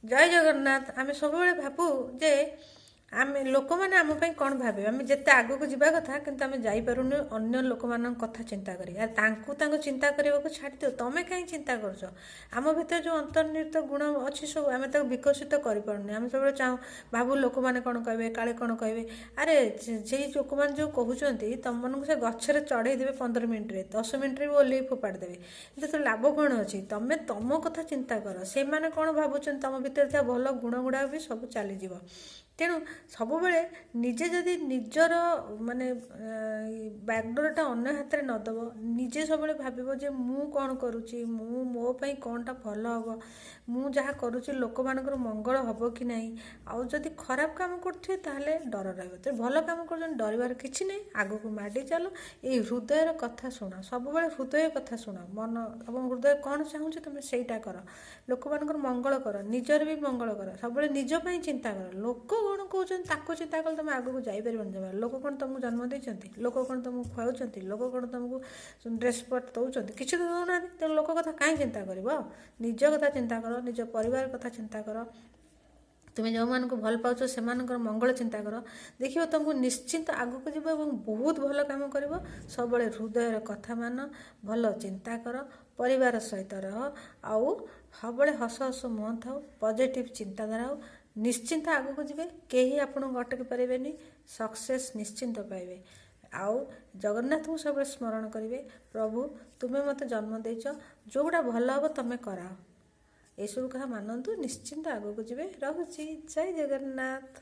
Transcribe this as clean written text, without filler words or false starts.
जय जगन्नाथ। आम सब भावु जे आम लोक मैंने आम कौन भावे आम जिते आगक जावा कथा कि आम जापरूनी अन्य लोक मान कथा चिंता करी चिंता करने को छाड़ दियो। तुम कहीं चिंता कर आम भर जो अंतर्निहित गुण अच्छी सब आम विकसित करें आम सब चाहूँ भावु लोक मैंने कौन कहे काले कौन कहे। अरे से लोक मैंने जो कहते तुम मन से गचर चढ़ई देवे 15 मिनिट्रे 10 मिनिट्रे भी ओल्ल फोपाड़ी देवे तो लाभ कौन अच्छी तुम तुम कथा चिंता कर से मैंने कौन भावुं तुम भर भल गुण गुड़ा भी सब चलीज। तेणु सब निजे जदि निजर माने बैकडोरटा अन्य हाथ में नदब निजे सब भाव जे मु कौन करुच्ची मु मो पाई कौनटा भल हम मु जहाँ करुच्ची लोक मानकर मंगल हम कि नहीं आउ जदि खराब काम करथिए ताहले डर रहिबो। तो भल काम कर डरबार किछि नहीं आगो को माडी चलो ये हृदयर कथा शुण सब हृदय कथा शुण मन अब हृदय कौन चाहूँ तुम सेटा कर लोक मानकर मंगल कर निजर भी मंगल कर सब निज पाई चिंता कर। लोक कौन कहते चिंता कले तुम आगक जापर जमा लोक कौन तुमको जन्म देते लोक कौन तुमको खुआउं लोक कौन तुमको ड्रेस पट दौरान किसी तो दौना तेणु लोक कथा कहीं चिंता कर निज कथा चिंता कर निज परिवार कथा चिंता कर तुम्हें जो मानक भल पाच से मंगल चिंता कर देखिए तुमको निश्चिंत आगक जीव और बहुत भल कम कर सब हृदय कथा मान भल चिंता कर परिवार सहित रह आउ सब हस हस मुह था पॉजिटिव चिंताधारा हो निश्चिंत आगक जी कहीं आपन अटकी पारे सक्सेस निश्चिंत पाइबे। आउ जगन्नाथ को सब स्मरण करेंगे प्रभु तुम्हें मत जन्म देच जोड़ा भल हम तुम्हें कराओ ये सब कहा मानतु निश्चिंत आगक जी। रहुची जय जगन्नाथ।